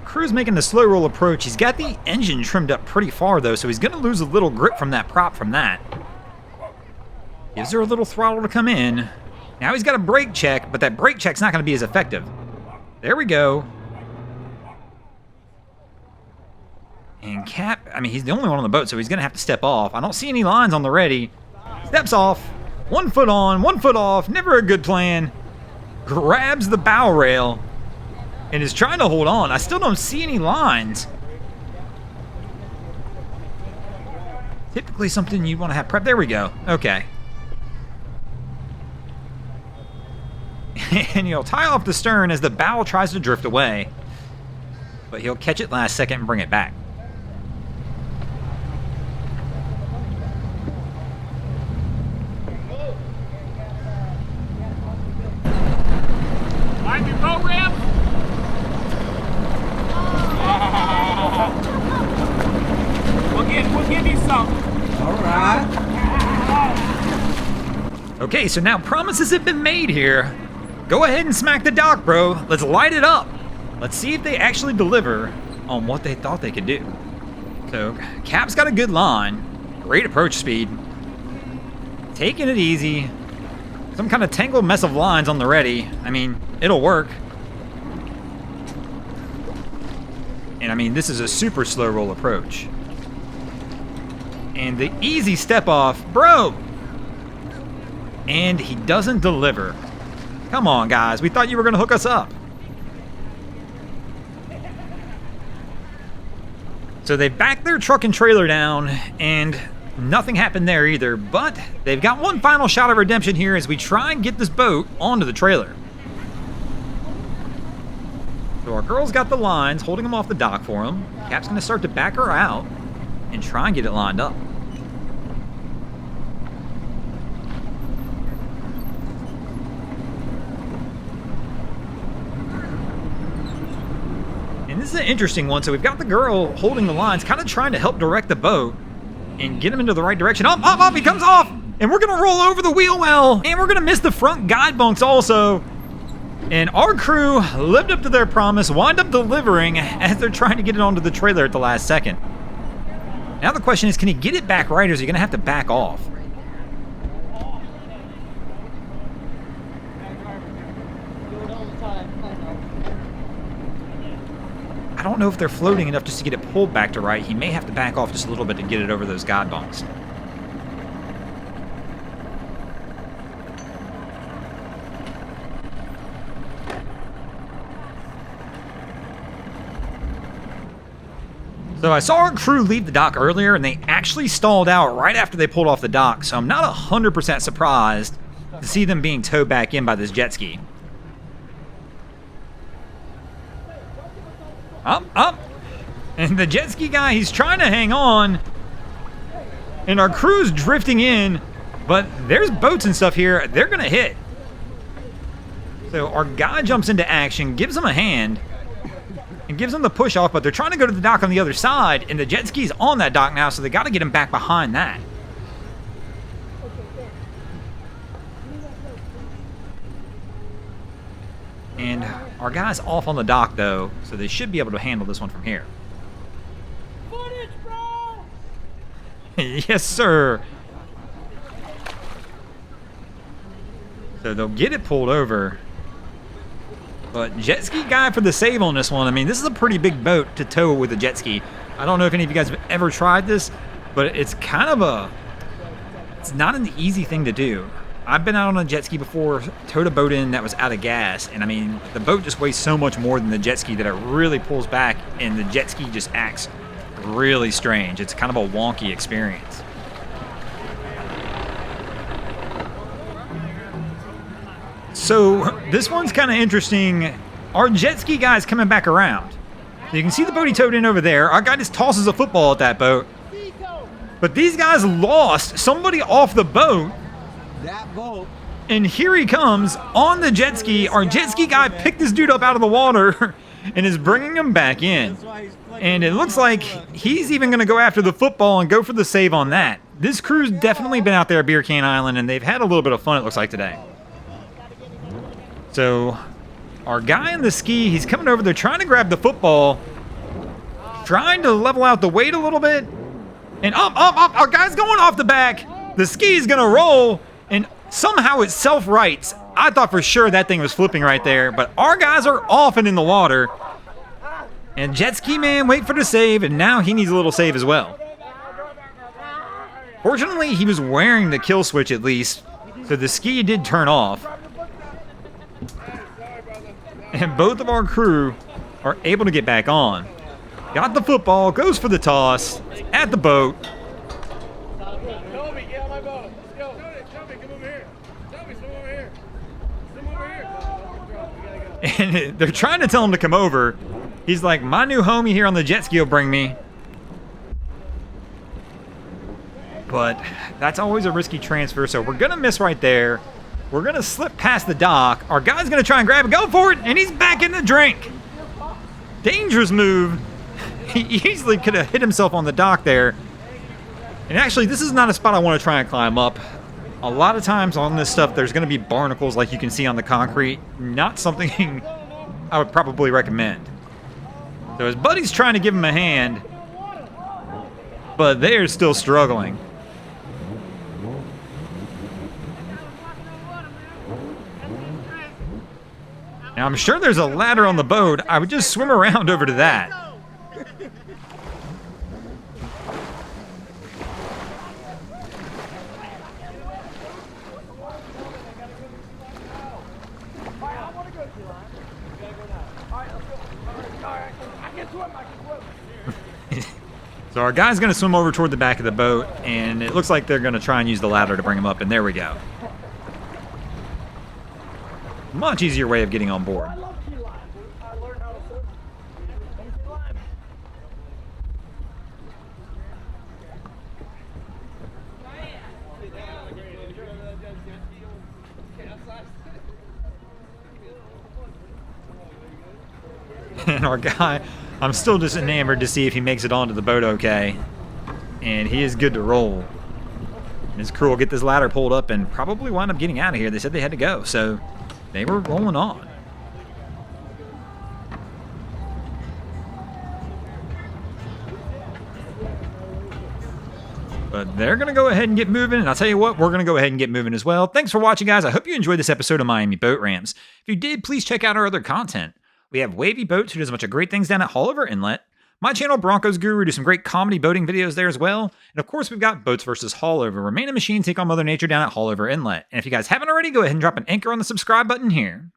crew's making the slow roll approach. He's got the engine trimmed up pretty far, though, so he's going to lose a little grip from that prop from that. Gives her a little throttle to come in. Now he's got a brake check, but that brake check's not going to be as effective. There we go. And Cap, I mean, he's the only one on the boat, so he's going to have to step off. I don't see any lines on the ready. Steps off. 1 foot on, 1 foot off. Never a good plan. Grabs the bow rail and is trying to hold on. I still don't see any lines. Typically something you want to have prep. There we go. Okay. And he'll tie off the stern as the bow tries to drift away. But he'll catch it last second and bring it back. Mind your boat ramp. We'll give you some. All right. Okay, so now promises have been made here. Go ahead and smack the dock, bro. Let's light it up. Let's see if they actually deliver on what they thought they could do. So, Cap's got a good line. Great approach speed. Taking it easy. Some kind of tangled mess of lines on the ready. I mean, it'll work. And I mean, this is a super slow roll approach. And the easy step off, bro. And he doesn't deliver. Come on, guys. We thought you were going to hook us up. So they backed their truck and trailer down, and nothing happened there either. But they've got one final shot of redemption here as we try and get this boat onto the trailer. So our girl's got the lines, holding them off the dock for him. Cap's going to start to back her out and try and get it lined up. And this is an interesting one. So we've got the girl holding the lines, kind of trying to help direct the boat and get him into the right direction. Up, he comes off! And we're going to roll over the wheel well. And we're going to miss the front guide bunks also. And our crew lived up to their promise, wind up delivering as they're trying to get it onto the trailer at the last second. Now the question is, can he get it back right, or is he going to have to back off? I don't know if they're floating enough just to get it pulled back to right. He may have to back off just a little bit to get it over those guide bunks. So I saw our crew leave the dock earlier, and they actually stalled out right after they pulled off the dock, so I'm not 100% surprised to see them being towed back in by this jet ski. Up. And the jet ski guy, he's trying to hang on. And our crew's drifting in, but there's boats and stuff here. They're going to hit. So our guy jumps into action, gives him a hand, and gives him the push off, but they're trying to go to the dock on the other side, and the jet ski's on that dock now, so they got to get him back behind that. And our guy's off on the dock, though, so they should be able to handle this one from here. Footage, bro! Yes, sir. So they'll get it pulled over. But jet ski guy for the save on this one. I mean, this is a pretty big boat to tow with a jet ski. I don't know if any of you guys have ever tried this, but it's kind of it's not an easy thing to do. I've been out on a jet ski before, towed a boat in that was out of gas, and I mean, the boat just weighs so much more than the jet ski that it really pulls back, and the jet ski just acts really strange. It's kind of a wonky experience. So this one's kind of interesting. Our jet ski guy's coming back around. So you can see the boat he towed in over there. Our guy just tosses a football at that boat. But these guys lost somebody off the boat. That boat. And here he comes on the jet ski. Our jet ski guy picked this dude up out of the water and is bringing him back in. And it looks like he's even going to go after the football and go for the save on that. This crew's definitely been out there at Beer Can Island, and they've had a little bit of fun, it looks like, today. So our guy in the ski, he's coming over there trying to grab the football, trying to level out the weight a little bit. And up. Our guy's going off the back. The ski's going to roll. And somehow it self-rights. I thought for sure that thing was flipping right there. But our guys are off and in the water. And Jet Ski Man wait for the save. And now he needs a little save as well. Fortunately, he was wearing the kill switch at least. So the ski did turn off. And both of our crew are able to get back on. Got the football, goes for the toss, at the boat. Toby, get on my boat. Let's go. Toby, come over here. Toby, swim over here. Swim over here. We gotta go. And they're trying to tell him to come over. He's like, my new homie here on the jet ski will bring me. But that's always a risky transfer, so we're going to miss right there. We're going to slip past the dock. Our guy's going to try and grab it. Go for it, and he's back in the drink. Dangerous move. He easily could have hit himself on the dock there. And actually, this is not a spot I want to try and climb up. A lot of times on this stuff, there's going to be barnacles like you can see on the concrete. Not something I would probably recommend. So his buddy's trying to give him a hand, but they're still struggling. Now, I'm sure there's a ladder on the boat. I would just swim around over to that. So our guy's going to swim over toward the back of the boat, and it looks like they're going to try and use the ladder to bring him up, and there we go. Much easier way of getting on board. And our guy, I'm still just enamored to see if he makes it onto the boat okay. And he is good to roll. And his crew will get this ladder pulled up and probably wind up getting out of here. They said they had to go, so they were rolling on. But they're going to go ahead and get moving, and I'll tell you what, we're going to go ahead and get moving as well. Thanks for watching, guys. I hope you enjoyed this episode of Miami Boat Ramps. If you did, please check out our other content. We have Wavy Boats, who does a bunch of great things down at Haulover Inlet. My channel, Broncos Guru, do some great comedy boating videos there as well. And of course, we've got Boats vs. Haulover, where man and machine take on Mother Nature down at Haulover Inlet. And if you guys haven't already, go ahead and drop an anchor on the subscribe button here.